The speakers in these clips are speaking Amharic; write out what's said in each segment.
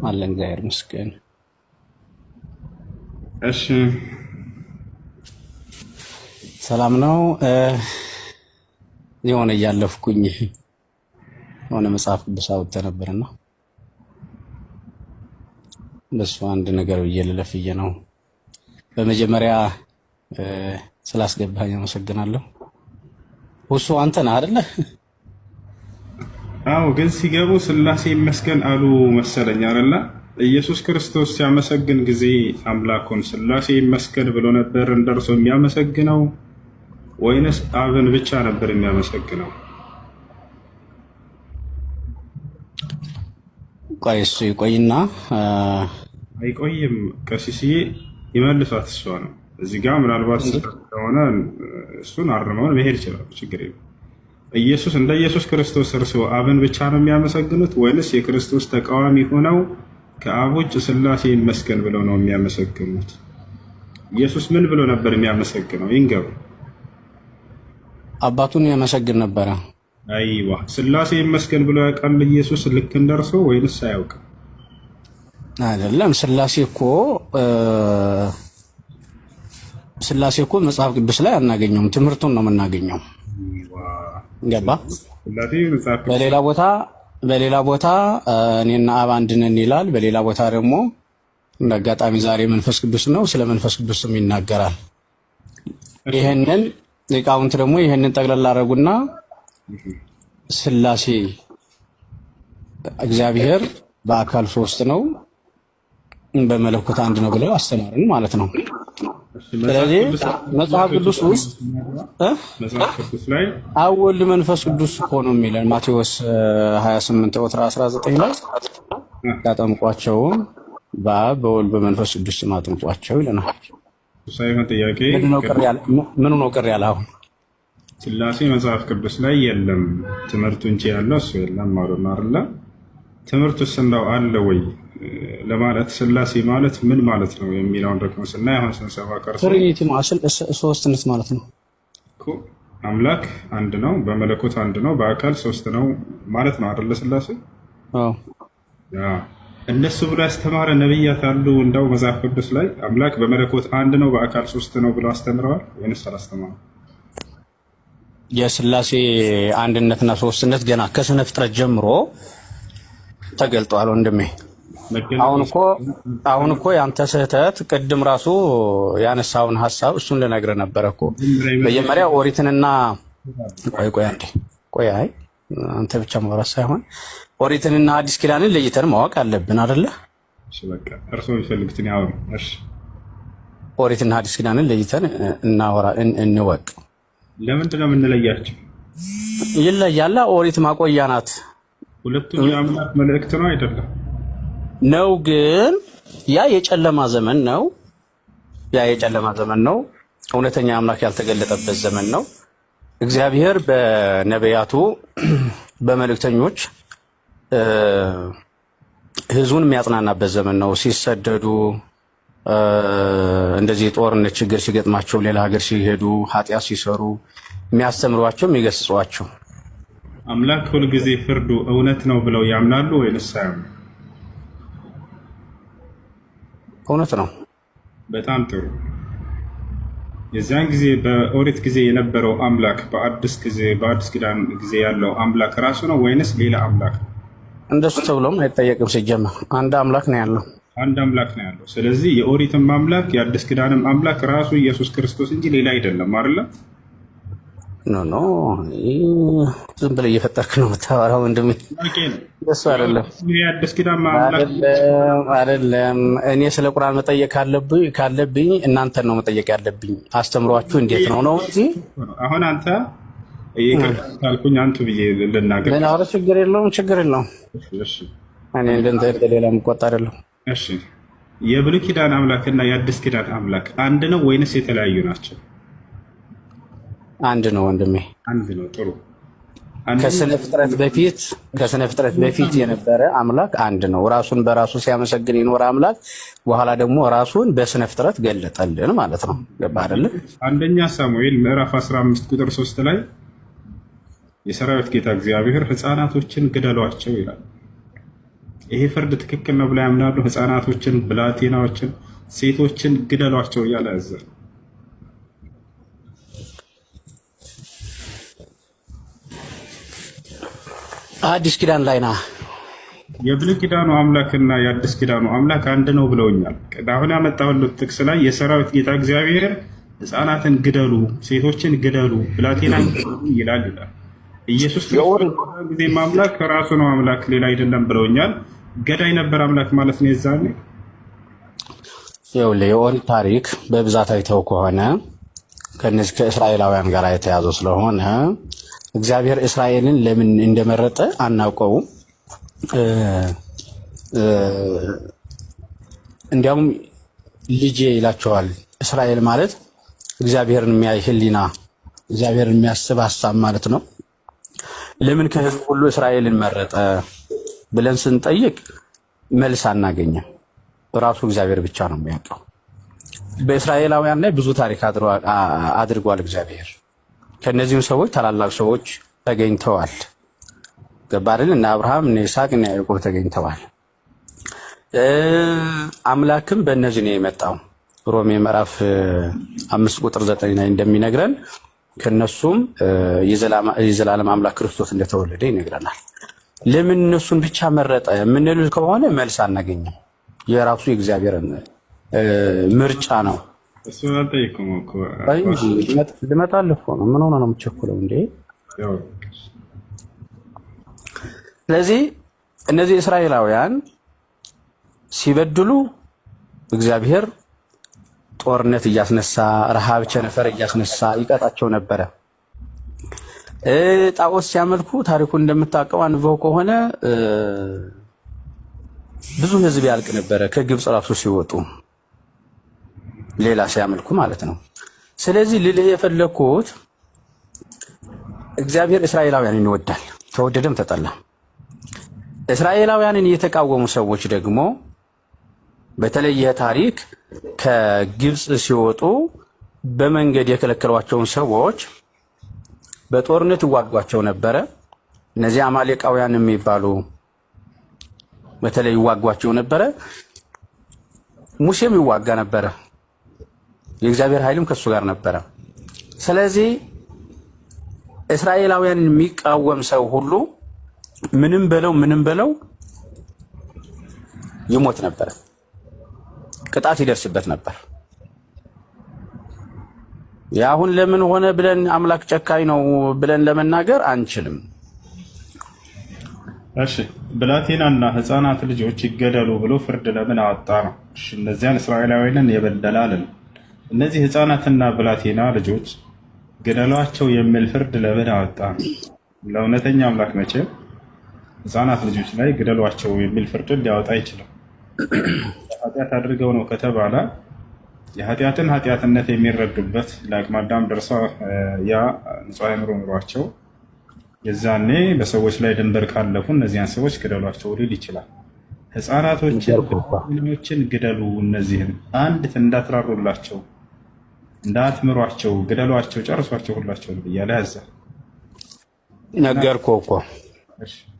አለን እግዚአብሔር ይመስገን። እሺ ሰላም ነው። የሆነ እያለፍኩኝ የሆነ መጽሐፍ ቅዱስ አውጥቼ ነበርና በሱ አንድ ነገር ብዬ ልለፍዬ ነው። በመጀመሪያ ስላስገባኝ አመሰግናለሁ። እሱ አንተ ነህ አይደለ? አዎ፣ ግን ሲገቡ ስላሴ ይመስገን አሉ መሰለኝ አይደለ? ኢየሱስ ክርስቶስ ሲያመሰግን ጊዜ አምላኩን ስላሴ ይመስገን ብሎ ነበር እንደርሶ የሚያመሰግነው ወይንስ አብን ብቻ ነበር የሚያመሰግነው? ቆይ እሱ ይቆይና አይቆይም። ቀሲስዬ ይመልሷት እሷ ነው። እዚህ ጋር ምናልባት ከሆነ እሱን አርመውን መሄድ ይችላሉ። ችግር የለም። ኢየሱስ እንደ ኢየሱስ ክርስቶስ እርስዎ አብን ብቻ ነው የሚያመሰግኑት ወይንስ የክርስቶስ ተቃዋሚ ሆነው ከአብ ውጭ ስላሴ ይመስገን ብለው ነው የሚያመሰግኑት? ኢየሱስ ምን ብሎ ነበር የሚያመሰግነው? ይንገሩ። አባቱን ያመሰግን ነበረ። አይዋ፣ ስላሴ ይመስገን ብሎ ያውቃል ኢየሱስ ልክ እንደርሶ ወይንስ አያውቅም? አይደለም። ስላሴ እኮ መጽሐፍ ቅዱስ ላይ አናገኘውም። ትምህርቱን ነው የምናገኘው። ገባ? በሌላ ቦታ እኔና አብ አንድ ነን ይላል። በሌላ ቦታ ደግሞ እንደ አጋጣሚ ዛሬ መንፈስ ቅዱስ ነው፣ ስለ መንፈስ ቅዱስም ይናገራል። ይሄንን ሊቃውንት ደግሞ ይሄንን ጠቅለል አደረጉና ስላሴ እግዚአብሔር በአካል ሶስት ነው፣ በመለኮት አንድ ነው ብለው አስተማርን ማለት ነው። ስለዚህ መጽሐፍ ቅዱስ ውስጥ አብ ወልድ መንፈስ ቅዱስ እኮ ነው የሚለን ማቴዎስ 28 ቁጥር 19 ላይ ያጠምቋቸውም በአብ በወልድ በመንፈስ ቅዱስ አጥምቋቸው ይለናል። ሳይሆን ጥያቄ ምኑ ነው ቅር ያለ? አሁን ስላሴ መጽሐፍ ቅዱስ ላይ የለም ትምህርቱ እንጂ ያለው እሱ የለም ማለት ነው አይደለ? ትምህርቱስ እንደው አለ ወይ ለማለት ስላሴ ማለት ምን ማለት ነው የሚለውን ደግሞ ስናይ አሁን ስንሰማ ትሪኒቲ ማለት ሶስትነት ማለት ነው እኮ። አምላክ አንድ ነው፣ በመለኮት አንድ ነው፣ በአካል ሶስት ነው ማለት ነው አይደለ? ስላሴ እነሱ ብሎ ያስተማረ ነብያት አሉ እንደው መጽሐፍ ቅዱስ ላይ አምላክ በመለኮት አንድ ነው በአካል ሶስት ነው ብሎ አስተምረዋል ወይንስ አላስተማሩም? የስላሴ አንድነትና ሶስትነት ገና ከስነ ፍጥረት ጀምሮ ተገልጧል ወንድሜ። አሁን እኮ ያንተ ስህተት ቅድም ራሱ ያነሳውን ሐሳብ እሱን ልነግርህ ነበር እኮ። መጀመሪያ ኦሪትንና ቆይ አንተ ብቻ ማውራት ሳይሆን ኦሪትንና አዲስ ኪዳንን ለይተን ማወቅ አለብን አይደለ? እሺ በቃ እርሶ የሚፈልጉትን ያወሩ። እሺ ኦሪትና አዲስ ኪዳንን ለይተን እንወቅ። ለምንድን ነው የምንለያቸው? ይለያላ። ኦሪት ማቆያ ናት። ሁለቱም የአምላክ መልእክት ነው አይደለም? ነው፣ ግን ያ የጨለማ ዘመን ነው። እውነተኛ አምላክ ያልተገለጠበት ዘመን ነው። እግዚአብሔር በነቢያቱ በመልእክተኞች ሕዝቡን የሚያጽናናበት ዘመን ነው። ሲሰደዱ እንደዚህ ጦርነት ችግር ሲገጥማቸው ሌላ ሀገር ሲሄዱ ኃጢአት ሲሰሩ የሚያስተምሯቸው የሚገስጿቸው። አምላክ ሁልጊዜ ፍርዱ እውነት ነው ብለው ያምናሉ ወይንስ አያምኑ? እውነት ነው። በጣም ጥሩ። የዚያን ጊዜ በኦሪት ጊዜ የነበረው አምላክ በአዲስ ኪዳን ጊዜ ያለው አምላክ ራሱ ነው ወይንስ ሌላ አምላክ ነው? እንደሱ ተብሎም አይጠየቅም። ሲጀመር አንድ አምላክ ነው ያለው። አንድ አምላክ ነው ያለው። ስለዚህ የኦሪትም አምላክ የአዲስ ኪዳንም አምላክ ራሱ ኢየሱስ ክርስቶስ እንጂ ሌላ አይደለም አይደለ? ኖ ዝም ብለህ እየፈጠርክ ነው የምታወራው ወንድሜ። እሱ አይደለም የአዲስ ኪዳን አይደለም። እኔ ስለ ቁርአን መጠየቅ ካለብኝ እናንተን ነው መጠየቅ ያለብኝ። አስተምሯችሁ እንዴት ነው እንጂ አሁን አንተ ካልኩኝ አንቱ ብዬ ልናገር። ችግር የለውም። እኔ እንደንተ ሌላ የምቆጣ አይደለም። እሺ የብሉይ ኪዳን አምላክ እና የአዲስ ኪዳን አምላክ አንድ ነው ወይንስ የተለያዩ ናቸው? አንድ ነው ወንድሜ፣ አንድ ነው። ጥሩ። ከስነ ፍጥረት በፊት የነበረ አምላክ አንድ ነው። ራሱን በራሱ ሲያመሰግን የኖረ አምላክ በኋላ ደግሞ ራሱን በስነ ፍጥረት ገለጠልን ማለት ነው። ገባ አይደለ? አንደኛ ሳሙኤል ምዕራፍ 15 ቁጥር 3 ላይ የሰራዊት ጌታ እግዚአብሔር ሕፃናቶችን ግደሏቸው ይላል። ይሄ ፍርድ ትክክል ነው ብለው ያምናሉ። ህፃናቶችን፣ ብላቴናዎችን፣ ሴቶችን ግደሏቸው እያለ ያዛል። አዲስ ኪዳን ላይ ና የብሉይ ኪዳኑ አምላክና የአዲስ ኪዳኑ አምላክ አንድ ነው ብለውኛል። አሁን ያመጣሁት ጥቅስ ላይ የሰራዊት ጌታ እግዚአብሔር ህፃናትን ግደሉ፣ ሴቶችን ግደሉ፣ ብላቴና ግደሉ ይላል። ኢየሱስ ጊዜም አምላክ ራሱ ነው አምላክ ሌላ አይደለም ብለውኛል። ገዳይ ነበር አምላክ ማለት ነው። የዛኔ የኦሪት ታሪክ በብዛት አይተው ከሆነ ከነዚህ ከእስራኤላውያን ጋር የተያዘ ስለሆነ እግዚአብሔር እስራኤልን ለምን እንደመረጠ አናውቀውም። እንዲያውም ልጄ ይላቸዋል። እስራኤል ማለት እግዚአብሔርን የሚያይ ህሊና፣ እግዚአብሔርን የሚያስብ ሀሳብ ማለት ነው። ለምን ከህዝብ ሁሉ እስራኤልን መረጠ ብለን ስንጠይቅ መልስ አናገኝም። ራሱ እግዚአብሔር ብቻ ነው የሚያውቀው። በእስራኤላውያን ላይ ብዙ ታሪክ አድርጓል እግዚአብሔር። ከነዚህም ሰዎች ታላላቅ ሰዎች ተገኝተዋል። ገባርን? እነ አብርሃም፣ እነ ይስሐቅ፣ እነ ያዕቆብ ተገኝተዋል። አምላክም በእነዚህ ነው የመጣው። ሮሜ ምዕራፍ 5:9 ላይ እንደሚነግረን ከነሱም የዘላለም አምላክ ክርስቶስ እንደተወለደ ይነግረናል። ለምን እነሱን ብቻ መረጠ የምንል ከሆነ መልስ አናገኝም። የራሱ የእግዚአብሔር ምርጫ ነው። እሱን አልጠየኩም እኮ እንጂ ልመጣልህ እኮ ነው። ምን ሆነ ነው የምትቸኩለው እንዴ? ስለዚህ እነዚህ እስራኤላውያን ሲበድሉ እግዚአብሔር ጦርነት እያስነሳ፣ ረሃብ፣ ቸነፈር እያስነሳ ይቀጣቸው ነበረ። ጣዖት ሲያመልኩ ታሪኩን እንደምታውቀው አንብበው ከሆነ ብዙ ሕዝብ ያልቅ ነበረ። ከግብፅ ራሱ ሲወጡ ሌላ ሲያመልኩ ማለት ነው። ስለዚህ ልልህ የፈለኩት እግዚአብሔር እስራኤላውያንን ይወዳል፣ ተወደደም ተጠላ። እስራኤላውያንን የተቃወሙ ሰዎች ደግሞ በተለየ ታሪክ ከግብፅ ሲወጡ በመንገድ የከለከሏቸውን ሰዎች በጦርነት ይዋጓቸው ነበረ። እነዚህ አማሌቃውያን የሚባሉ በተለይ ይዋጓቸው ነበረ። ሙሴም ይዋጋ ነበረ። የእግዚአብሔር ኃይልም ከሱ ጋር ነበረ። ስለዚህ እስራኤላውያንን የሚቃወም ሰው ሁሉ ምንም በለው ይሞት ነበር፣ ቅጣት ይደርስበት ነበር። ያሁን ለምን ሆነ ብለን አምላክ ጨካኝ ነው ብለን ለመናገር አንችልም። እሺ ብላቴናና ህፃናት ልጆች ይገደሉ ብሎ ፍርድ ለምን አወጣ ነው? እሺ እነዚያን እስራኤላውያንን የበደላልን እነዚህ ህፃናትና ብላቴና ልጆች ገደሏቸው የሚል ፍርድ ለምን አወጣ ነው? ለእውነተኛ አምላክ መቼም ህፃናት ልጆች ላይ ግደሏቸው የሚል ፍርድ ሊያወጣ አይችልም። ኃጢአት አድርገው ነው ከተባለ የኃጢአትን ኃጢአትነት የሚረዱበት ለአቅመ አዳም ደርሰው ያ ንጹሕ አእምሮ ኑሯቸው የዛኔ በሰዎች ላይ ድንበር ካለፉ እነዚያን ሰዎች ግደሏቸው ሊል ይችላል። ህፃናቶችን ግደሉ፣ እነዚህን አንዲት እንዳትራሩላቸው፣ እንዳትምሯቸው፣ ግደሏቸው፣ ጨርሷቸው ሁላቸው እያለ ያዛል። ነገርኩህ እኮ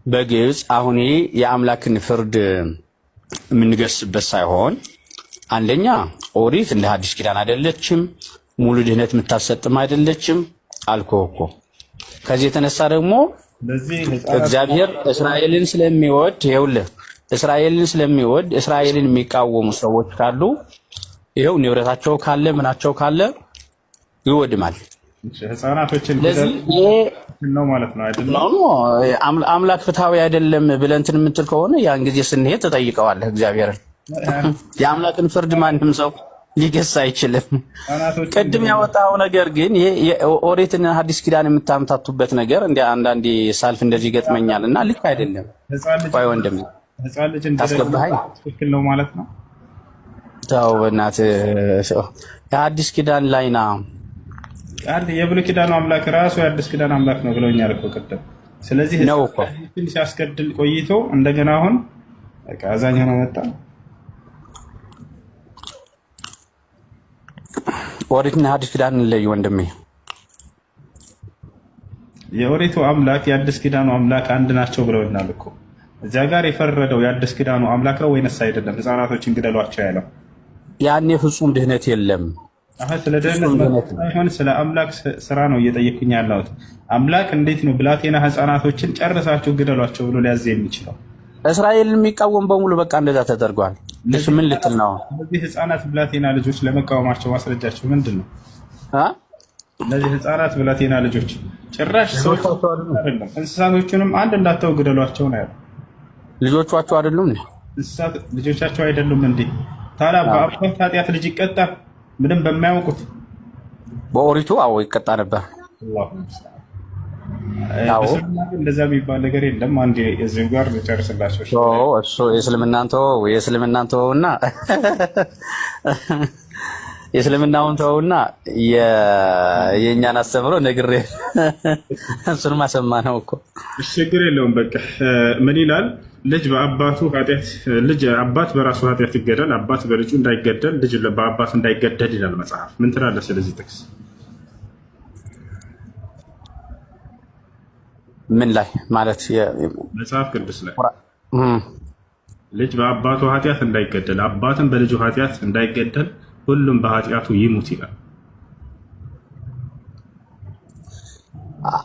በግልጽ አሁን የአምላክን ፍርድ የምንገስበት ሳይሆን አንደኛ ኦሪት እንደ ሐዲስ ኪዳን አይደለችም፣ ሙሉ ድህነት የምታሰጥም አይደለችም አልኩህ እኮ። ከዚህ የተነሳ ደግሞ እግዚአብሔር እስራኤልን ስለሚወድ ይኸውልህ እስራኤልን ስለሚወድ እስራኤልን የሚቃወሙ ሰዎች ካሉ ይኸው ንብረታቸው ካለ ምናቸው ካለ ይወድማል። ህፃናቶችን ነው ማለት ነው አይደለም? አምላክ ፍትሃዊ አይደለም ብለህ እንትን የምትል ከሆነ ያን ጊዜ ስንሄድ ትጠይቀዋለህ እግዚአብሔርን። የአምላክን ፍርድ ማንም ሰው ሊገስ አይችልም። ቅድም ያወጣው ነገር ግን ይሄ ኦሪትን ሐዲስ ኪዳን የምታምታቱበት ነገር እንደ አንዳንዴ ሳልፍ እንደዚህ ይገጥመኛል እና ልክ አይደለም። ቆይ ወንድም ህፃን ልጅ ታስገባኸኝ ትክክል ነው ማለት ነው? ተው በእናትህ የሐዲስ ኪዳን ላይ ና አንድ የብሉይ ኪዳኑ አምላክ ራሱ የአዲስ ኪዳን አምላክ ነው ብለውኛል እኮ ቅድም። ስለዚህ ነው እኮ ሲያስገድል ቆይቶ እንደገና አሁን በቃ አዛኝ ሆኖ መጣ። ኦሪትና ሐዲስ ኪዳን ለይ ወንድሜ። የኦሪቱ አምላክ የአዲስ ኪዳኑ አምላክ አንድ ናቸው ብለውናል እኮ። እዚያ ጋር የፈረደው የአዲስ ኪዳኑ አምላክ ነው ወይንስ አይደለም? ህፃናቶችን ግደሏቸው ያለው ያኔ ፍጹም ድህነት የለም። ስለ ድህነት ሳይሆን ስለ አምላክ ስራ ነው እየጠየኩኝ ያለሁት። አምላክ እንዴት ነው ብላቴና ህፃናቶችን ጨርሳችሁ ግደሏቸው ብሎ ሊያዝ የሚችለው? እስራኤልን የሚቃወም በሙሉ በቃ እንደዛ ተደርጓል። እሱ ምን ልትል ነው? እነዚህ ህፃናት ብላቴና ልጆች ለመቃወማቸው ማስረጃቸው ምንድን ነው? እነዚህ ህፃናት ብላቴና ልጆች ጭራሽ ሰዎች አይደለም እንስሳቶቹንም አንድ እንዳተው ግደሏቸው ነው ያለው። ልጆቻቸው አይደሉም እንዴ? እንስሳት ልጆቻቸው አይደሉም እንዴ? ታዲያ በአባት ኃጢአት ልጅ ይቀጣል? ምንም በማያውቁት በኦሪቱ አዎ ይቀጣ ነበር። እንደዛ የሚባል ነገር የለም። አንድ እዚሁ ጋር ልጨርስላቸው። እሱ የእስልምናን ተወውና የእስልምናውን ተወውና የእኛን አስተምሮ ነግሬ እሱን ማሰማ ነው እኮ። ችግር የለውም። በቃ ምን ይላል? ልጅ በአባቱ ኃጢአት ልጅ አባት በራሱ ኃጢአት ይገደል፣ አባት በልጁ እንዳይገደል፣ ልጅ በአባቱ እንዳይገደል ይላል መጽሐፍ። ምን ትላለህ ስለዚህ ጥቅስ? ምን ላይ ማለት መጽሐፍ ቅዱስ ላይ ልጅ በአባቱ ኃጢአት እንዳይገደል፣ አባትም በልጁ ኃጢአት እንዳይገደል፣ ሁሉም በኃጢአቱ ይሙት ይላል።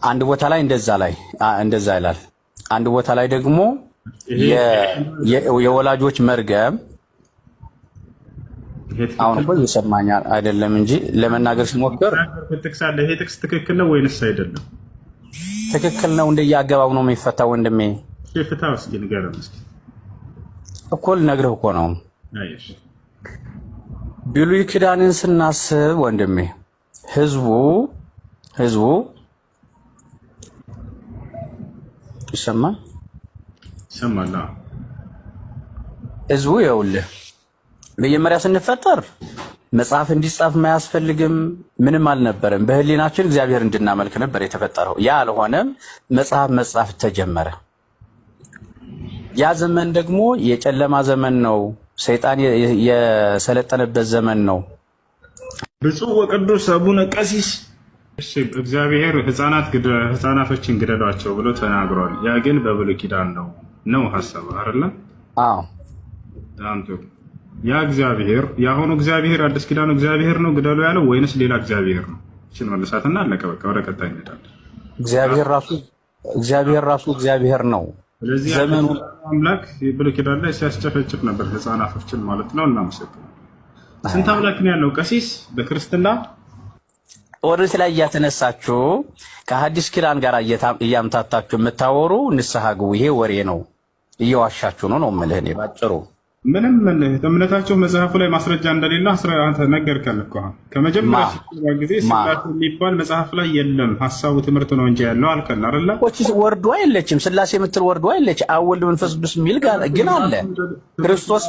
አንድ ቦታ ላይ እንደዛ ይላል። አንድ ቦታ ላይ ደግሞ የወላጆች መርገም አሁን እኮ ይሰማኛል አይደለም እንጂ ለመናገር ሲሞክር ጥቅስ አለ። ይሄ ጥቅስ ትክክል ነው ወይንስ አይደለም? ትክክል ነው። እንደየአገባቡ ነው የሚፈታው ወንድሜ። ፍታው እስኪ ንገረን እስኪ። እኮ ልነግርህ እኮ ነው። ብሉይ ኪዳንን ስናስብ ወንድሜ ህዝቡ ይሰማል። ህዝቡ ይኸውልህ መጀመሪያ ስንፈጠር መጽሐፍ እንዲጻፍ ማያስፈልግም ምንም አልነበረም። በህሊናችን እግዚአብሔር እንድናመልክ ነበር የተፈጠረው። ያ አልሆነም። መጽሐፍ ተጀመረ። ያ ዘመን ደግሞ የጨለማ ዘመን ነው። ሰይጣን የሰለጠነበት ዘመን ነው። ብፁዕ ወቅዱስ አቡነ ቀሲስ እግዚአብሔር ህፃናቶችን ግደሏቸው ብሎ ተናግሯል። ያ ግን በብሉይ ኪዳን ነው ሀሳብ አይደለም? አዎ ያ እግዚአብሔር የአሁኑ እግዚአብሔር አዲስ ኪዳኑ እግዚአብሔር ነው ግደሉ ያለው ወይንስ ሌላ እግዚአብሔር ነው? እሺ መልሳትና አለቀ። በቃ ወደ ቀጣይ እንሄዳለን። እግዚአብሔር ራሱ እግዚአብሔር ነው። ስለዚህ ዘመኑ አምላክ ብሉይ ኪዳን ላይ ሲያስጨፈጭፍ ነበር ህፃናቶችን ማለት ነው። እናመሰግናለን። ስንት አምላክ ነው ያለው ቀሲስ በክርስትና? ኦሪት ላይ እያተነሳችሁ ከሐዲስ ኪዳን ጋር እያምታታችሁ የምታወሩ ንስሐ ግቡ። ይሄ ወሬ ነው፣ እየዋሻችሁ ነው የምልህ እኔ ባጭሩ። ምንም እምነታቸው መጽሐፉ ላይ ማስረጃ እንደሌለ አንተ ነገርከን እኮ። ከመጀመሪያ ጊዜ ስላሴ የሚባል መጽሐፍ ላይ የለም፣ ሀሳቡ ትምህርት ነው እንጂ ያለው አልከን አይደለ? ወርዶ የለችም ስላሴ የምትል ወርዶ የለች። አብ ወልድ መንፈስ ቅዱስ የሚል ግን አለ። ክርስቶስ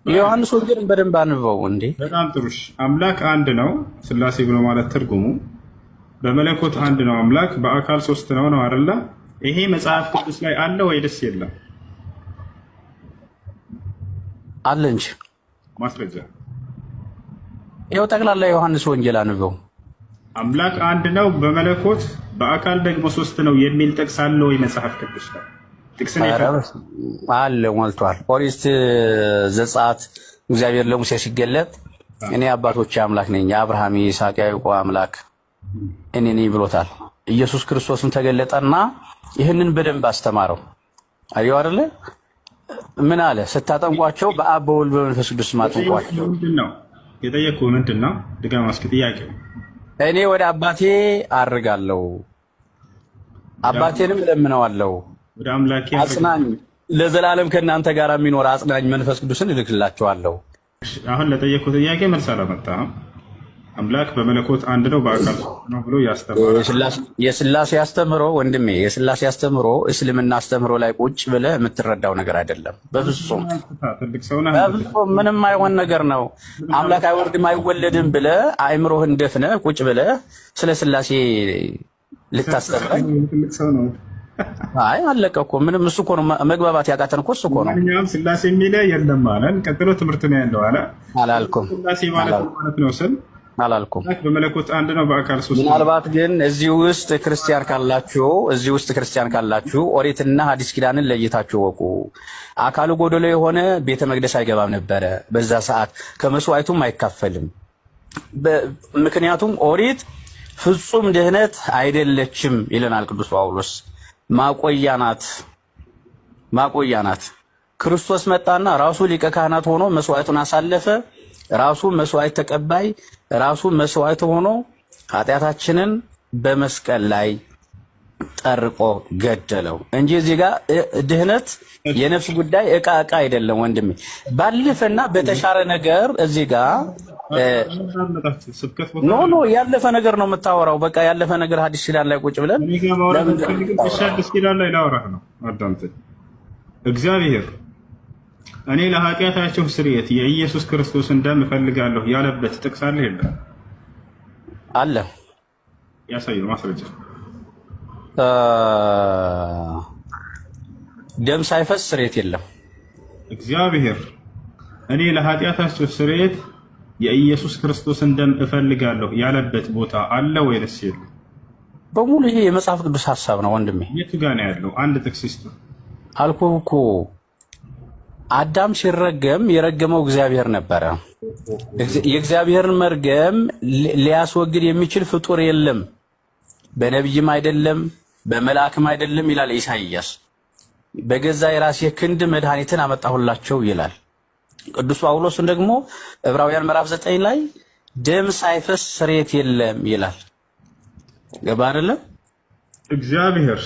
የዮሐንስ ወንጌልን በደንብ አንበው እንዴ። በጣም ጥሩሽ። አምላክ አንድ ነው ስላሴ ብሎ ማለት ትርጉሙ በመለኮት አንድ ነው አምላክ፣ በአካል ሶስት ነው አይደለ? ይሄ መጽሐፍ ቅዱስ ላይ አለ ወይ ደስ የለም? አለ እንጂ ማስረጃ ይኸው ጠቅላላ ዮሐንስ ወንጌል አንበው። አምላክ አንድ ነው በመለኮት በአካል ደግሞ ሶስት ነው የሚል ጥቅስ አለ ወይ መጽሐፍ ቅዱስ ላይ? ጥቅስ አለ ሞልቷል። ኦሪት ዘጸአት እግዚአብሔር ለሙሴ ሲገለጥ እኔ አባቶች አምላክ ነኝ፣ የአብርሃም የይስሐቅ የያዕቆብ አምላክ እኔ ነኝ ብሎታል። ኢየሱስ ክርስቶስን ተገለጠና ይህንን በደንብ አስተማረው። አየው አይደለ? ምን አለ? ስታጠምቋቸው በአብ በወልድ በመንፈስ ቅዱስ ማጥምቋቸው። ምንድነው የጠየቁህ? ምንድነው? ድጋማ እስኪ ጥያቄው። እኔ ወደ አባቴ አርጋለሁ፣ አባቴንም እለምነዋለሁ፣ ወደ አምላኬ አጽናኝ፣ ለዘላለም ከእናንተ ጋር የሚኖር አጽናኝ መንፈስ ቅዱስን እልክላችኋለሁ። አሁን ለጠየቁህ ጥያቄ መልስ አላመጣህም። አምላክ በመለኮት አንድ ነው በአካል ነው ብሎ ያስተምራል። የስላሴ አስተምሮ ወንድሜ፣ የስላሴ አስተምሮ እስልምና አስተምሮ ላይ ቁጭ ብለህ የምትረዳው ነገር አይደለም። በፍጹም ምንም አይሆን ነገር ነው። አምላክ አይወርድም አይወለድም ብለህ አእምሮህን ደፍነህ ቁጭ ብለህ ስለ ስላሴ ልታስተምረኝ? አይ አለቀ እኮ ምንም። እሱ እኮ ነው መግባባት ያቃተን እኮ እሱ እኮ ነው። እኛም ስላሴ የሚለ የለም ማለት ቀጥሎ ትምህርት ነው ያለው አለ። አላልኩም ስላሴ ማለት ነው ስል አላልኩም። በመለኮት አንድ ነው፣ በአካል ሶስት ነው። ምናልባት ግን እዚህ ውስጥ ክርስቲያን ካላችሁ ኦሪትና ሐዲስ ኪዳንን ለይታችሁ ወቁ። አካሉ ጎደሎ የሆነ ቤተ መቅደስ አይገባም ነበረ በዛ ሰዓት፣ ከመስዋዕቱም አይካፈልም። ምክንያቱም ኦሪት ፍጹም ድህነት አይደለችም ይለናል ቅዱስ ጳውሎስ። ማቆያ ናት። ክርስቶስ መጣና ራሱ ሊቀ ካህናት ሆኖ መስዋዕቱን አሳለፈ። ራሱ መስዋዕት ተቀባይ፣ ራሱ መስዋዕት ሆኖ ኃጢአታችንን በመስቀል ላይ ጠርቆ ገደለው እንጂ እዚህ ጋር ድህነት የነፍስ ጉዳይ እቃ አይደለም ወንድሜ። ባለፈና በተሻረ ነገር እዚህ ጋር ኖ ያለፈ ነገር ነው የምታወራው። በቃ ያለፈ ነገር ሐዲስ ኪዳን ላይ ቁጭ ብለን ሐዲስ ኪዳን ላይ ላወራህ ነው። አዳምጠኝ። እግዚአብሔር እኔ ለኃጢአታቸው ስርየት የኢየሱስ ክርስቶስን ደም እፈልጋለሁ ያለበት ጥቅስ አለ የለም? አለ። ያሳየው ማስረጃ። ደም ሳይፈስ ስርየት የለም። እግዚአብሔር እኔ ለኃጢአታቸው ስርየት የኢየሱስ ክርስቶስን ደም እፈልጋለሁ ያለበት ቦታ አለ ወይስ የለም? በሙሉ ይሄ የመጽሐፍ ቅዱስ ሐሳብ ነው ወንድሜ። የቱ ጋር ነው ያለው? አንድ ጥቅስ ይስጥ አልኩህ እኮ። አዳም ሲረገም የረገመው እግዚአብሔር ነበረ። የእግዚአብሔርን መርገም ሊያስወግድ የሚችል ፍጡር የለም፣ በነቢይም አይደለም በመልአክም አይደለም ይላል ኢሳይያስ። በገዛ የራሴ ክንድ መድኃኒትን አመጣሁላቸው ይላል። ቅዱስ ጳውሎስን ደግሞ ዕብራውያን ምዕራፍ 9 ላይ ደም ሳይፈስ ስርየት የለም ይላል። ገባ አይደለም? እግዚአብሔር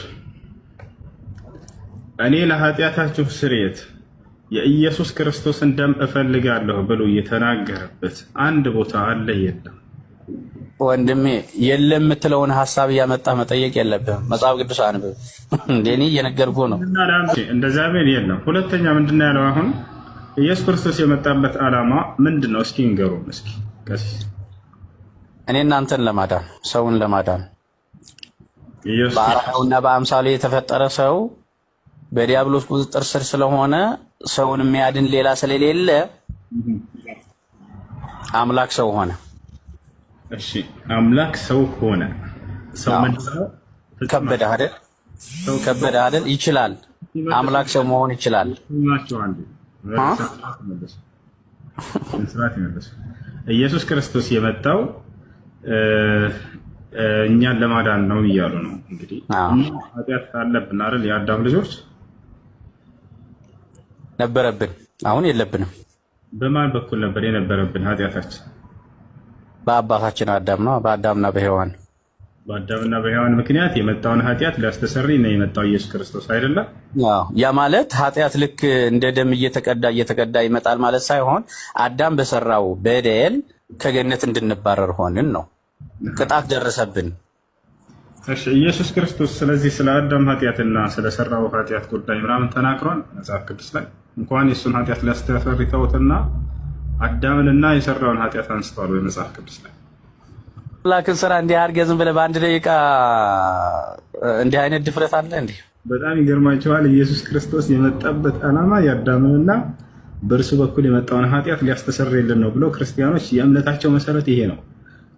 እኔ ለኃጢአታችሁ ስርየት የኢየሱስ ክርስቶስን ደም እፈልጋለሁ ብሎ የተናገረበት አንድ ቦታ አለ የለም? ወንድሜ የለም የምትለውን ሐሳብ እያመጣህ መጠየቅ የለብህም። መጽሐፍ ቅዱስ አንብብ። እንደኔ እየነገርኩህ ነው። እንደዛ ምን የለም። ሁለተኛ ምንድነው ያለው? አሁን ኢየሱስ ክርስቶስ የመጣበት ዓላማ ምንድነው? እስኪ ንገሩን። እስኪ ቀሲስ እኔ እናንተን ለማዳን ሰውን ለማዳን በአርአያውና በአምሳሉ የተፈጠረ ሰው በዲያብሎስ ቁጥጥር ስር ስለሆነ ሰውን የሚያድን ሌላ ስለሌለ አምላክ ሰው ሆነ። እሺ አምላክ ሰው ሆነ። ሰው ምንድነው? ከበደ አይደል? ይችላል። አምላክ ሰው መሆን ይችላል። ኢየሱስ ክርስቶስ የመጣው እኛን ለማዳን ነው እያሉ ነው። እንግዲህ ኃጢአት አለብን አይደል? የአዳም ልጆች ነበረብን፣ አሁን የለብንም። በማን በኩል ነበር የነበረብን ኃጢአታችን? በአባታችን አዳም ነው። በአዳምና በሔዋን በአዳምና በሔዋን ምክንያት የመጣውን ኃጢአት ሊያስተሰርይ ነው የመጣው ኢየሱስ ክርስቶስ አይደለም? ያ ማለት ኃጢአት ልክ እንደ ደም እየተቀዳ ይመጣል ማለት ሳይሆን አዳም በሰራው በደል ከገነት እንድንባረር ሆንን ነው። ቅጣት ደረሰብን። እሺ ኢየሱስ ክርስቶስ ስለዚህ ስለ አዳም ኃጢአትና ስለሰራው ኃጢአት ጉዳይ ምናምን ተናግሯል መጽሐፍ ቅዱስ ላይ? እንኳን የሱን ኃጢአት ሊያስተሰርይ ተውትና አዳምንና የሰራውን ኃጢአት አንስቷል ወይ መጽሐፍ ቅዱስ ላይ? አምላክን ስራ እንዲህ አድርገህ ዝም ብለህ በአንድ ደቂቃ እንዲህ አይነት ድፍረት አለ እንዴ? በጣም ይገርማችኋል። ኢየሱስ ክርስቶስ የመጣበት ዓላማ የአዳምንና በእርሱ በኩል የመጣውን ኃጢአት ሊያስተሰርይልን ነው ብለው ክርስቲያኖች የእምነታቸው መሰረት ይሄ ነው።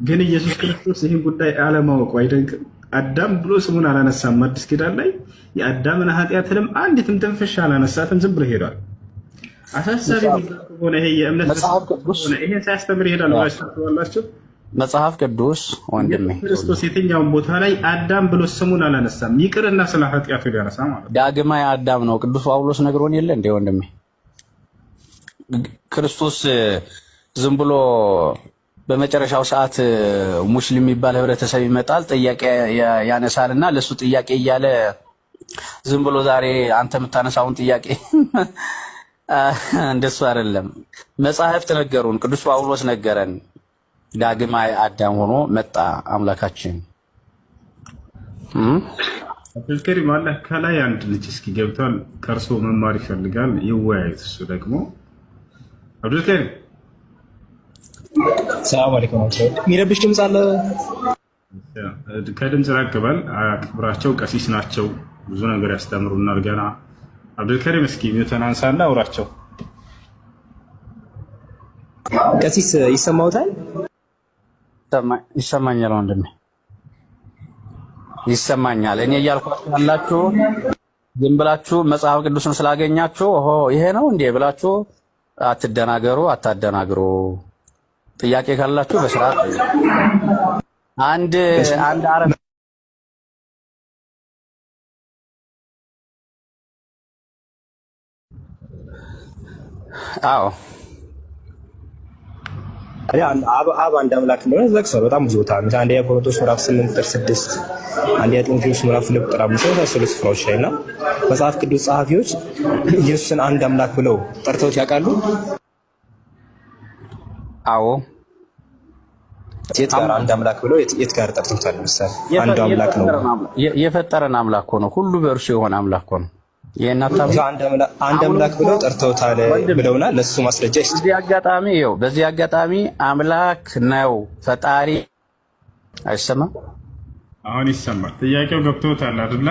ግን ኢየሱስ ክርስቶስ ይህን ጉዳይ አለማወቁ አይደንቅም? አዳም ብሎ ስሙን አላነሳም። አዲስ ኪዳን ላይ የአዳምን ኃጢአትንም አንዲትም ትንፍሽ አላነሳትም። ዝም ብሎ ሄዷል። አሳሳቢ ሆነ ይሄ የእምነት መጽሐፍ ቅዱስ ይሄን ሳያስተምር ይሄዳል ብላችሁ መጽሐፍ ቅዱስ ወንድሜ ክርስቶስ የትኛውን ቦታ ላይ አዳም ብሎ ስሙን አላነሳም። ይቅርና ስለ ኃጢአቱ ሊያነሳ ማለት ዳግማዊ አዳም ነው ቅዱስ ጳውሎስ ነግሮን የለ እንዴ ወንድሜ? ክርስቶስ ዝም ብሎ በመጨረሻው ሰዓት ሙስሊም የሚባል ህብረተሰብ ይመጣል፣ ጥያቄ ያነሳልና ለሱ ጥያቄ እያለ ዝም ብሎ ዛሬ አንተ የምታነሳውን ጥያቄ እንደሱ አይደለም። መጽሐፍት ነገሩን፣ ቅዱስ ጳውሎስ ነገረን። ዳግማዊ አዳም ሆኖ መጣ አምላካችን። አብዱልከሪም አለ ከላይ አንድ ልጅ እስኪ ገብቷል፣ ከእርሶ መማር ይፈልጋል። ይወያዩት። እሱ ደግሞ አብዱልከሪም ሰላም አለይኩም። የሚረብሽ ድምፅ አለ? ከድምፅ ራቅ በል፣ አክብራቸው። ቀሲስ ናቸው፣ ብዙ ነገር ያስተምሩናል ገና። አብዱልከሪም እስኪ ሚውተን አንሳና አውራቸው። ቀሲስ ይሰማውታል? ይሰማኛል ወንድሜ ይሰማኛል። እኔ እያልኳችሁ ያላችሁ ዝም ብላችሁ መጽሐፍ ቅዱስን ስላገኛችሁ ኦሆ ይሄ ነው እንዴ ብላችሁ አታደናግሩ። ጥያቄ ካላችሁ በስርዓት አንድ አረብ አዎ አብ አንድ አምላክ እንደሆነ ዘግሰው በጣም ብዙ ቦታ ነው። አንደኛ ቆሮንቶስ ምዕራፍ 8 ቁጥር 6፣ አንደኛ ጢሞቴዎስ ምዕራፍ 2 ቁጥር 5 የመሳሰሉ ስፍራዎች ላይ እና መጽሐፍ ቅዱስ ጸሐፊዎች ኢየሱስን አንድ አምላክ ብለው ጠርተውት ያውቃሉ? አዎ። የት ጋር አንድ አምላክ ብለው የት ጋር ጠርተውታል? ምሳሌ አንድ አምላክ ነው የፈጠረን አምላክ ሆኖ ሁሉ በእርሱ የሆነ አምላክ ሆኖ አንድ አምላክ ብለው ጠርተውታል ብለውናል። ለሱ ማስረጃ ይስጥ። በዚህ አጋጣሚ አምላክ ነው ፈጣሪ አይሰማም? አሁን ይሰማል። ጥያቄው ገብቶታል አይደለ?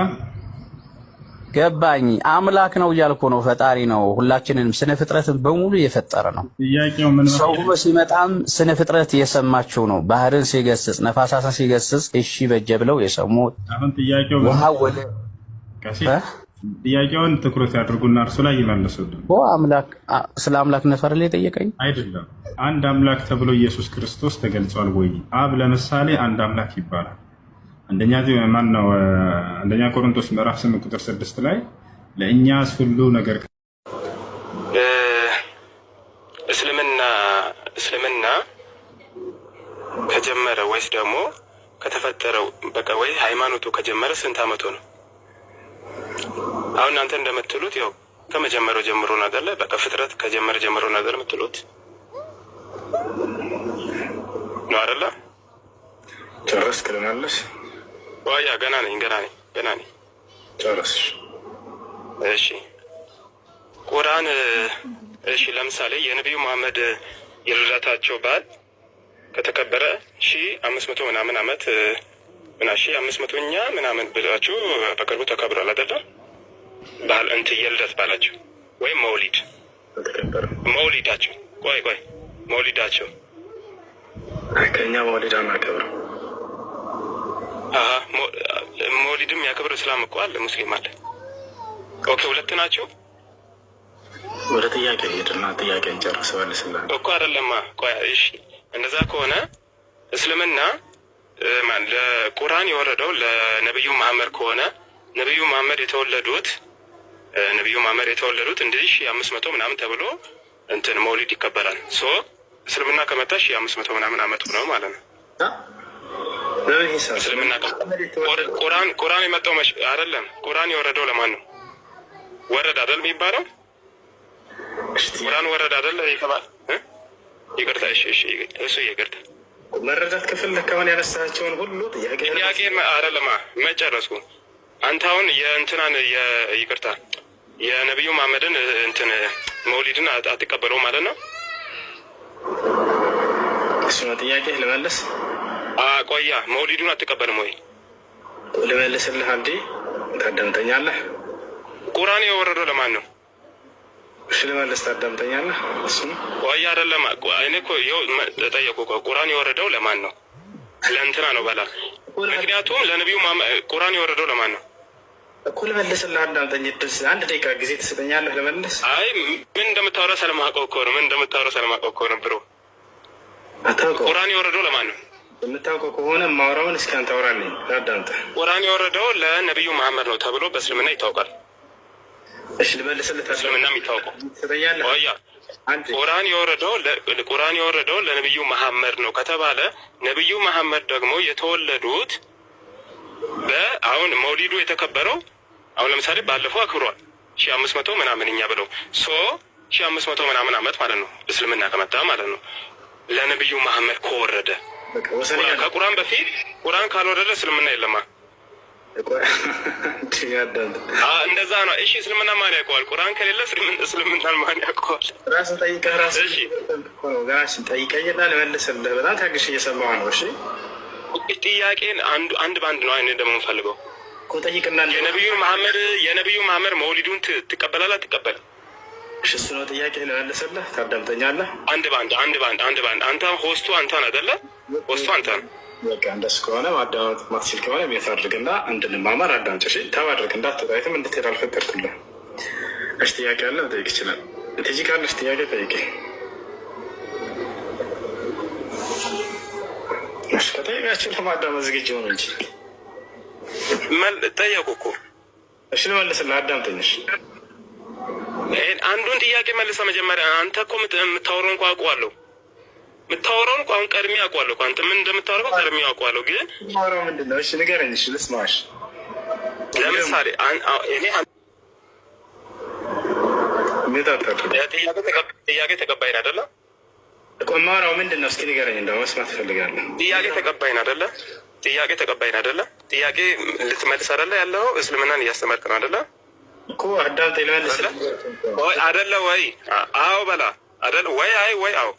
ገባኝ። አምላክ ነው እያልኩ ነው። ፈጣሪ ነው። ሁላችንንም ስነ ፍጥረትን በሙሉ የፈጠረ ነው። ጥያቄው ምን ሰው ሲመጣም ስነ ፍጥረት የሰማችው ነው። ባህርን ሲገስጽ፣ ነፋሳትን ሲገስጽ እሺ በጀ ብለው የሰሙት። አሁን ጥያቄው ውሃ ወደ ጥያቄውን ትኩረት ያድርጉና እርሱ ላይ ይመልሱልን። ስለ አምላክነት አይደል የጠየቀኝ? አይደለም። አንድ አምላክ ተብሎ ኢየሱስ ክርስቶስ ተገልጿል ወይ? አብ ለምሳሌ አንድ አምላክ ይባላል። አንደኛ ቆሮንቶስ ምዕራፍ 8 ቁጥር 6 ላይ ለእኛስ ሁሉ ነገር እስልምና ከጀመረ ወይስ ደግሞ ከተፈጠረው በቃ ወይ ሃይማኖቱ ከጀመረ ስንት ዓመቱ ነው? አሁን እናንተ እንደምትሉት ያው ከመጀመሪያው ጀምሮ ነው አይደለ? በቃ ፍጥረት ከጀመረ ጀምሮ ነው አይደለ የምትሉት ነው አይደለ? ጨረስክ ልመልስ? ዋያ ገና ነኝ። ጨረስሽ? እሺ ቁርአን እሺ ለምሳሌ የነብዩ መሐመድ የልደታቸው በዓል ከተከበረ 1500 ምናምን ዓመት 1500ኛ ምናምን ብላችሁ በቅርቡ ተከብሯል አይደለ? ባህል የልደት ባላቸው ወይም መውሊዳቸው መውሊዳቸው ከኛ መውሊድ አናከብርም። መውሊድም ያከብር እስላም እኮ አለ፣ ሙስሊም አለ። ኦኬ ሁለት ናቸው። ወደ ጥያቄ ሄድና ጥያቄን ጨርሰዋል እኮ አይደለማ። እሺ እንደዛ ከሆነ እስልምና ለቁርአን የወረደው ለነብዩ መሐመድ ከሆነ ነብዩ መሐመድ የተወለዱት እንደዚህ 1500 ምናምን ተብሎ እንትን መውሊድ ይከበራል። እስልምና ከመጣ 1500 ምናምን አመቱ ነው ማለት ነው። እስልምና ቁርአን የመጣው አይደለም። ቁርአን የወረደው ለማን ነው? ወረድ አይደል የሚባለው? ቁርአን ወረድ አይደል ይባላል? ይቅርታ እሱ ይቅርታ መረዳት ከፈለክ ከሆነ ያነሳቸውን ሁሉ ጥያቄ አይደለማ መጨረስኩ። አንተ አሁን የእንትናን ይቅርታ የነብዩ መሐመድን እንትን መውሊድን አትቀበለው ማለት ነው? እሱ ነው ጥያቄ። ልመልስ? ቆያ መውሊዱን አትቀበልም ወይ? ልመልስልህ አንዴ ታዳምጠኛለህ? ቁርአን የወረደው ለማን ነው? እሺ ልመልስ፣ ታዳምጠኛለህ? እሱ ነው ቆያ አይደለም። እኔ እኮ ተጠየቁ እኮ ቁርአን የወረደው ለማን ነው? ለእንትና ነው በላ። ምክንያቱም ለነብዩ ቁርአን የወረደው ለማን ነው እኮ። ልመልስልህ፣ አዳምጠኝ። አንድ ደቂቃ ጊዜ ትሰጠኛለህ? ልመልስ? አይ ምን እንደምታወራ ስለማውቀው እኮ ነው። ብሮ ቁርአን የወረደው ለማን ነው? የምታውቀው ከሆነ ማውራውን እስኪ አንተ አውራልኝ፣ አዳምጠህ። ቁርአን የወረደው ለነብዩ መሐመድ ነው ተብሎ በእስልምና ይታወቃል። እሺ ልመልስልህ። እስልምና የሚታወቀው ቁርአን የወረደው ለነብዩ መሐመድ ነው ከተባለ ነብዩ መሐመድ ደግሞ የተወለዱት አሁን መውሊዱ የተከበረው አሁን ለምሳሌ ባለፈው አክብሯል 1500 ምናምን እኛ ብለው 1500 ምናምን አመት ማለት ነው እስልምና ከመጣ ማለት ነው። ለነብዩ መሐመድ ከወረደ ከቁርአን በፊት ቁርአን ካልወረደ እስልምና የለማ። እንደዛ ነው። እሺ እስልምና ማን ያውቀዋል? ቁርአን ከሌለ እስልምና ማን ያውቀዋል? ራስህ ጠይቀህ ጠይቀኝና ልመልስልህ። በጣም ታግሽ እየሰማሁ ነው። እሺ ጥያቄን አንድ በአንድ ነው አይነ ደግሞ የምፈልገው እኮ ጠይቅና የነብዩ መሐመድ መውሊዱን ትቀበላለህ? አትቀበልም? እሱ ነው ጥያቄ ልመልስልህ፣ ታዳምጠኛለህ? አንድ ባንድ አንተ ሆስቱ አንተን አይደለ? ሆስቱ አንተን። በቃ እንደሱ ከሆነ ማዳመጥ ማትችል ከሆነ ቤት አድርግና እንድንማማር አዳምጭ። እሺ ተባድርግ፣ እንዳትወጣየትም እንድትሄድ አልፈቀድኩልህ። እሺ ጥያቄ አለ ጠይቅ ይችላል። ቲጂ ካለሽ ጥያቄ ጠይቄ። እሺ ከጠየቃችሁ ለማዳመጥ ዝግጅ ሆኑ እንጂ ጠየቁ እኮ። እሺ ልመልስልህ፣ አዳምጠኝሽ። አንዱን ጥያቄ መልሰ መጀመሪያ። አንተ እኮ የምታወራውን እኮ አውቀዋለሁ፣ የምታወራውን እኮ አሁን ቀድሜ አውቀዋለሁ። አንተ ምን እንደምታወራው ቀድሜ አውቀዋለሁ። ግን ማውራው ምንድን ነው? እሺ ንገረኝ። እሺ ልስማሽ። ለምሳሌ እኔ ጥያቄ ተቀባይን አይደለ? ማውራው ምንድን ነው? እስኪ ንገረኝ። እንደው መስማት እፈልጋለሁ። ጥያቄ ተቀባይን አይደለ? ጥያቄ ተቀባይን አይደለ? ጥያቄ ልትመልስ አይደለ? ያለው እስልምናን እያስተማርክ ነው አይደለ? እኮ አዳምጠኝ ልመልስልህ ወይ አይደለ? ወይ አዎ በላ አይደለ? ወይ አይ ወይ አዎ።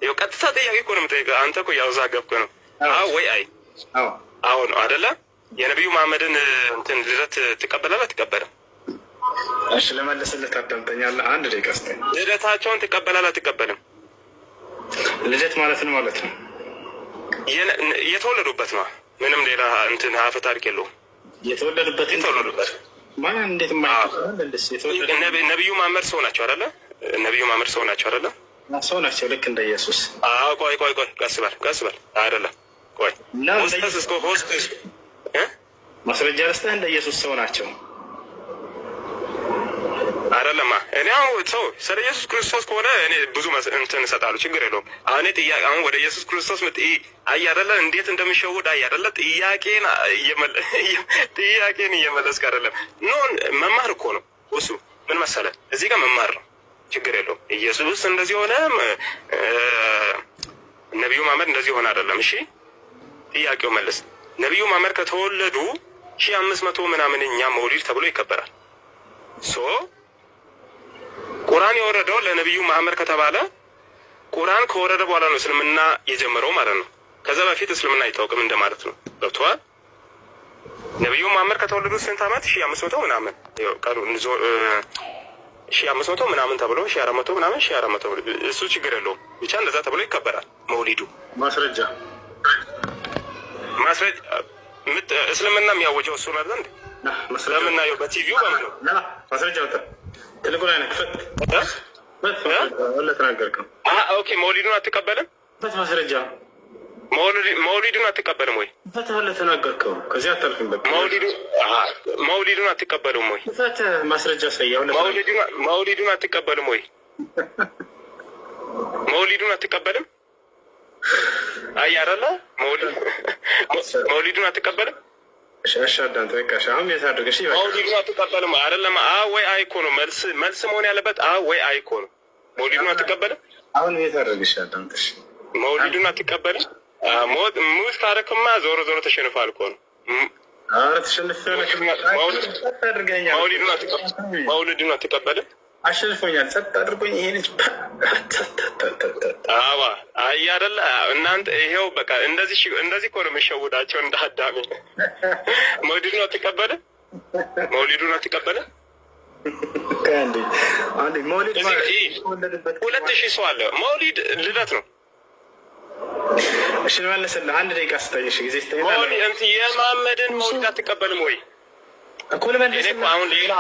ይኸው ቀጥታ ጥያቄ እኮ ነው የምጠይቀው። አንተ እኮ ያወዛገብክ ነው። አዎ ወይ አይ አዎ ነው አይደለ? የነቢዩ መሐመድን እንትን ልደት ትቀበላለህ አትቀበልም? እሺ ልመልስልህ፣ ታዳምጠኛለህ? አንድ ደቂቃ ስጠኝ። ልደታቸውን ትቀበላለህ አትቀበልም? ልደት ማለት ነው ማለት ነው የተወለዱበት ነው። ምንም ሌላ እንትን ሀፈ ታሪክ የለውም። የተወለዱበት ማን እንዴት ነቢዩ መሐመድ ሰው ናቸው አይደለ? ነቢዩ መሐመድ ሰው ናቸው አይደለ? ሰው ናቸው ልክ እንደ ኢየሱስ። ቆይ ቀስ በል አይደለም። ቆይ ማስረጃ ልስጥህ። እንደ ኢየሱስ ሰው ናቸው አይደለማ? እኔ አሁን ሰው ስለ ኢየሱስ ክርስቶስ ከሆነ እኔ ብዙ እንትን እሰጣለሁ፣ ችግር የለውም። አሁን ጥያቄ አሁን ወደ ኢየሱስ ክርስቶስ አይ አይደለ እንዴት እንደሚሸውድ አይ አይደለ? ጥያቄን እየመለስክ አይደለም። ኖን መማር እኮ ነው እሱ። ምን መሰለህ እዚህ ጋር መማር ነው፣ ችግር የለውም። ኢየሱስ እንደዚህ ሆነ፣ ነቢዩ መሐመድ እንደዚህ ሆነ አይደለም። እሺ ጥያቄው መለስ። ነቢዩ መሐመድ ከተወለዱ 1500 ምናምን እኛ መውሊድ ተብሎ ይከበራል። ቁርአን የወረደው ለነቢዩ መሐመድ ከተባለ ቁርአን ከወረደ በኋላ ነው እስልምና የጀመረው ማለት ነው። ከዛ በፊት እስልምና አይታወቅም እንደማለት ነው። ገብቶሃል? ነቢዩ መሐመድ ከተወለዱ ስንት ዓመት? 1500 ምናምን ቀኑ 1500 ምናምን ተብሎ 1400 ምናምን 1400 እሱ ችግር የለውም። ብቻ እንደዛ ተብሎ ይከበራል መውሊዱ። ማስረጃ እስልምና የሚያወጀው እሱ ነው አይደል? ስለምናየው በቲቪው በምን ነው ማስረጃ ወጣ? ትልቁ ላይ ነው። ተናገርከው። ኦኬ መውሊዱን አትቀበልም? ማስረጃ መውሊዱን አትቀበልም ወይ? ተናገርከው። ከዚህ አታልፍም። በቃ መውሊዱን አትቀበልም ወይ? ማስረጃ ሰያው መውሊዱን አትቀበልም ወይ? መውሊዱን አትቀበልም? አይ አይደለ? መውሊዱን አትቀበልም? ሻሻዳን ተቀሻ አሁን የታደርገ እሺ መውሊዱን አትቀበልም አይደለም? ወይ አይ እኮ ነው መልስ መሆን ያለበት። ወይ አይ እኮ ነው። መውሊዱን አትቀበልም? አሁን የታደርገ ሻዳንተሽ መውሊዱን አትቀበልም? ሙት ካረክማ ዞሮ ተሸንፋል እኮ ነው። አረ ተሸንፈለ መውሊዱን አትቀበልም? አሸንፎኛል። ጸጥ አድርጎኝ ይሄ ልጅ አዋ አይ አይደለ? እናንተ ይሄው በቃ እንደዚህ እኮ ነው የሚሸውዳቸው እንደ አዳሚ። መውሊዱን አትቀበልም? መውሊዱን አትቀበልም? አንዴ መውሊድ 2000 ሰው አለ። መውሊድ ልደት ነው። እሺ ልመልስልህ። አንድ ደቂቃ ስጠኝ። እሺ ጊዜ ስጠኝ። መውሊድ የመሐመድን መውሊድ አትቀበልም ወይ? እኮ ልመልስልህ። አሁን ሌላ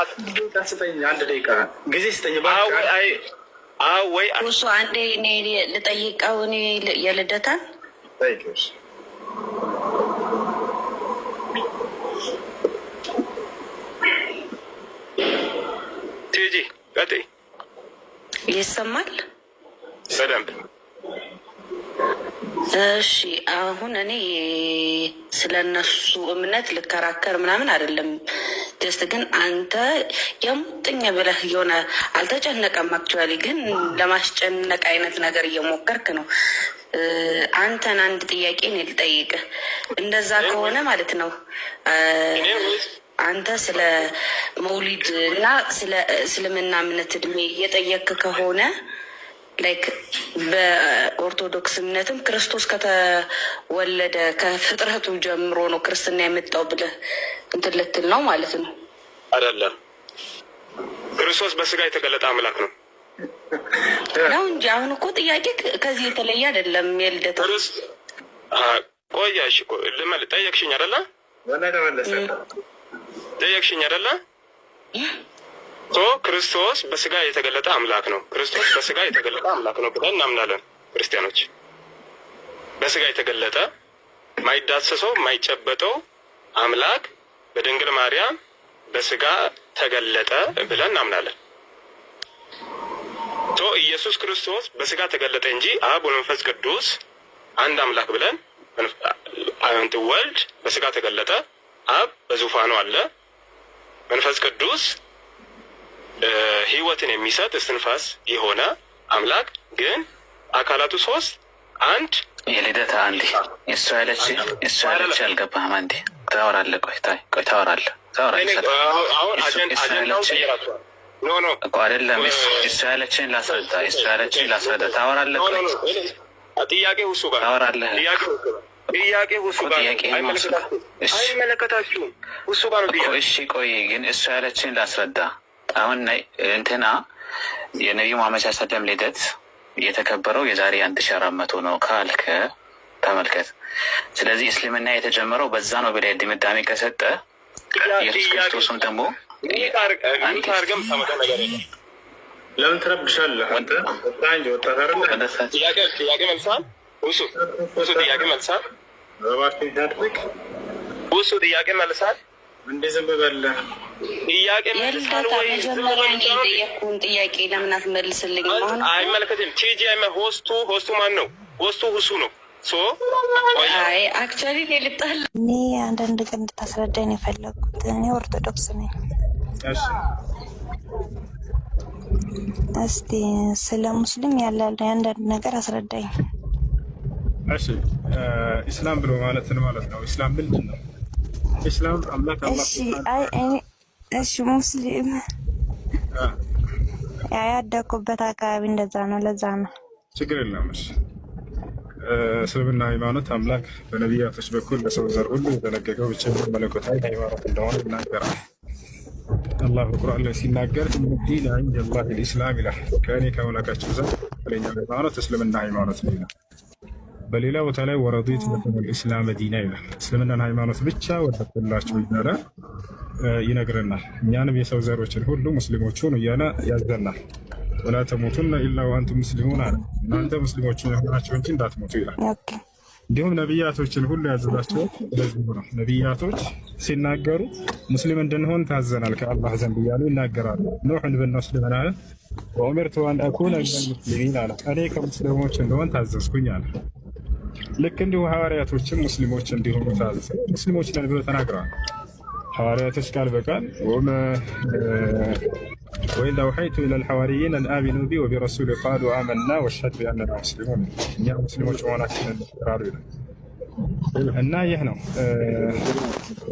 ስጠኝ። አንድ ደቂቃ ጊዜ ስጠኝ። ወይ እሱ አንዴ እኔ ልጠይቀው። እኔ የልደታን ጠይቀሽ ቲጂ ቀጥይ። ይሰማል በደንብ? እሺ አሁን እኔ ስለ እነሱ እምነት ልከራከር ምናምን አይደለም። ጀስት ግን አንተ የሙጥኝ ብለህ የሆነ አልተጨነቀም። አክቹዋሊ ግን ለማስጨነቅ አይነት ነገር እየሞከርክ ነው። አንተን አንድ ጥያቄ እኔ ልጠይቅህ። እንደዛ ከሆነ ማለት ነው አንተ ስለ መውሊድ እና ስለ እስልምና እምነት እድሜ እየጠየቅክ ከሆነ ላይክ በኦርቶዶክስ እምነትም ክርስቶስ ከተወለደ ከፍጥረቱ ጀምሮ ነው ክርስትና የመጣው ብለህ እንትን ልትል ነው ማለት ነው አይደለም? ክርስቶስ በስጋ የተገለጠ አምላክ ነው ነው እንጂ አሁን እኮ ጥያቄ ከዚህ የተለየ አይደለም። የልደታ ቆያሽ ጠየቅሽኝ አይደለ? ጠየቅሽኝ አይደለ? ክርስቶስ በስጋ የተገለጠ አምላክ ነው። ክርስቶስ በስጋ የተገለጠ አምላክ ነው ብለን እናምናለን ክርስቲያኖች። በስጋ የተገለጠ ማይዳሰሰው ማይጨበጠው አምላክ በድንግል ማርያም በስጋ ተገለጠ ብለን እናምናለን። ኢየሱስ ክርስቶስ በስጋ ተገለጠ እንጂ አብ ወመንፈስ ቅዱስ አንድ አምላክ ብለን ወልድ በስጋ ተገለጠ፣ አብ በዙፋኑ አለ፣ መንፈስ ቅዱስ ህይወትን የሚሰጥ እስትንፋስ የሆነ አምላክ ግን አካላቱ ሶስት አንድ። የልደታ አንዴ እሱ ያለች አልገባህም። አንዴ ታወራለህ። ቆይ ታወራለህ። አሁን አጀንዳው ቀይራችኋል። ኖ አይደለም። እሱ ያለችን ላስረዳ። ታወራለህ። ጥያቄው እሱ ጋር ታወራለህ። ጥያቄው እሱ ጋር አይመለከታችሁም። እሱ ጋር ነው ጥያቄ። እሺ ቆይ ግን እሱ ያለችን ላስረዳ። አሁን እንትና የነቢዩ መሐመድ ሰለም ልደት የተከበረው የዛሬ 1400 ነው ካልከ ተመልከት። ስለዚህ እስልምና የተጀመረው በዛ ነው ብለህ ድምዳሜ ከሰጠ ኢየሱስ ክርስቶስም ደግሞ ለምን ትረብሻለህ አንተ? ጥያቄ መልሳል። ጥያቄ መልሳል። ጥያቄ መልሳል። እንደ ዝም በለህ ጥያቄ መልሳል ወይ? የጠየቅኩህን ጥያቄ ለምን አትመልስልኝ? አይመለከትም። ቲጂ ሆስቱ ማን ነው? ሆስቱ ሁሱ ነው። አይ አክቹዋሊ ልጣል እኔ አንዳንድ ቀን እንድታስረዳኝ የፈለግኩት እኔ ኦርቶዶክስ ነኝ። እስቲ ስለ ሙስሊም ያለ አንዳንድ ነገር አስረዳኝ። እሺ ኢስላም ብሎ ማለት ነው ኢስላም ምንድን ነው? ኢስላም አምላክ እሺ ሙስሊም ያደኩበት አካባቢ እንደዛ ነው፣ ለዛ ነው። ችግር የለም። እሺ እስልምና ሃይማኖት አምላክ በነቢያቶች በኩል ለሰው ዘር ሁሉ የተለቀቀው ብቸኛ መለኮታዊ ሃይማኖት እንደሆነ ይናገራል። አላህ በቁርአን ላይ ሲናገር ዲን ዐንደላሂ ልኢስላም ይላል። ከእኔ ከአምላካችሁ ዘንድ ትክክለኛው ሃይማኖት እስልምና ሃይማኖት ነው ይላል። በሌላ ቦታ ላይ ወረዲቱ ለኩም ልኢስላመ ዲና ይላል። እስልምናን ሃይማኖት ብቻ ወደድኩላችሁ እያለ ይነግረናል። እኛንም የሰው ዘሮችን ሁሉ ሙስሊሞቹን እያለ ያዘናል። ወላ ተሞቱነ ኢላ ወአንቱም ሙስሊሙን አለ። እናንተ ሙስሊሞች የሆናችሁ እንጂ እንዳትሞቱ ይላል። እንዲሁም ነቢያቶችን ሁሉ ያዘዛቸው ለዚህ ነው። ነቢያቶች ሲናገሩ ሙስሊም እንድንሆን ታዘናል ከአላህ ዘንድ እያሉ ይናገራሉ። ኑሕን ብንወስድ ምን አለ? ወኡሚርቱ አን አኩነ ሚነል ሙስሊሚን አለ። እኔ ከሙስሊሞች እንደሆን ታዘዝኩኝ አለ። ልክ እንዲሁ ሐዋርያቶችም ሙስሊሞች እንዲሆኑ ታዘዙ። ሙስሊሞች ነን ብለው ተናግረዋል። ሐዋርያቶች ቃል በቃል ወኢዝ አውሐይቱ ኢለል ሐዋርይን አን አሚኑ ቢ ወቢረሱሊ ቃሉ አመና ወሽሀድ ቢአንና ሙስሊሙን፣ እኛ ሙስሊሞች መሆናችንን ይቀራሉ ይላል። እና ይህ ነው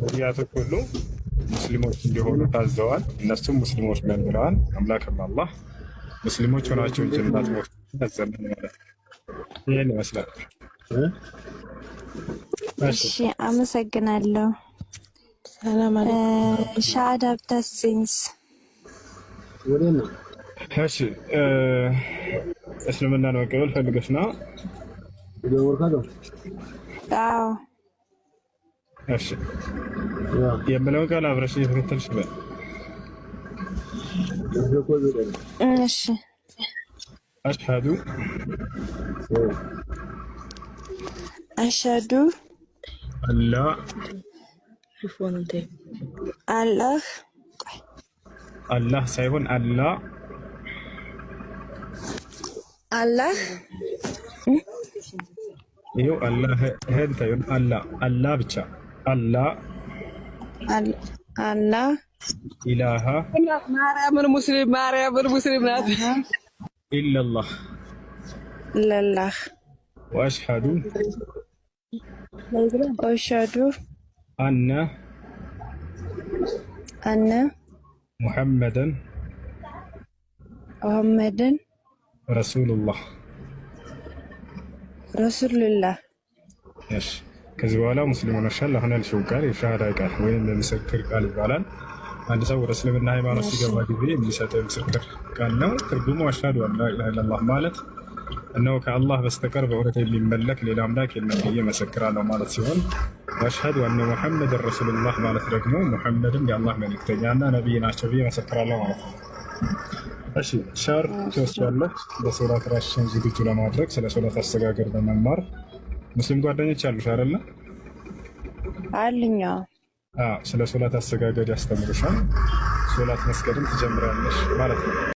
ነቢያቶች ሁሉ ሙስሊሞች እንዲሆኑ ታዘዋል። እነሱም ሙስሊሞች ነን ብለዋል። አምላክም አላህ ሙስሊሞች ሆናችሁ እንጂ እንዳትሞቱ ያዘናል ማለት ነው። ይህን ይመስላል። እሺ አመሰግናለሁ። ሻሃዳ ብታስይኝስ? እሺ እስልምናን መቀበል ፈልገሽ ነው? አዎ። እሺ የምለውን ቃል አብረሽ እየተከተልሽ በል። እሺ አሽሀዱ አላህ ሳይሆን አላህ ይኸው አላህ ታዩን አላህ ብቻ አላህ ኢላሃ ማርያምን ሙስሊም ናት ኢለላህ ወአሽሀዱ አነ ሙሐመደን ረሱሉላህ። ከዚህ በኋላ ሙስሊም ሆነሻል። አሁን ያልሽው ቃል የሻሃዳ ቃል ወይም የምስክር ቃል ይባላል። አንድ ሰው ወደ እስልምና ሃይማኖት ሲገባ ጊዜ የሚሰጠው ምስክር ቃል ነው። ትርጉሙ አሽሀዱ አን ላ ኢላሀ ኢለላህ ማለት እነሆ ከአላህ በስተቀር በእውነት የሚመለክ ሌላ አምላክ የለም ብዬ መሰክራለሁ ማለት ሲሆን ወአሽሀዱ አነ ሙሐመድን ረሱሉላህ ማለት ደግሞ ሙሐመድም የአላህ መልእክተኛና ነቢይ ናቸው ብዬ መሰክራለሁ ማለት ነው። እሺ ሻር ትወስዳለህ። ለሶላት ራስሽን ዝግጁ ለማድረግ ስለ ሶላት አሰጋገድ በመማር ሙስሊም ጓደኞች አሉሽ አይደለ? አልኛ ስለ ሶላት አሰጋገድ ያስተምሩሻል። ሶላት መስገድም ትጀምራለሽ ማለት ነው።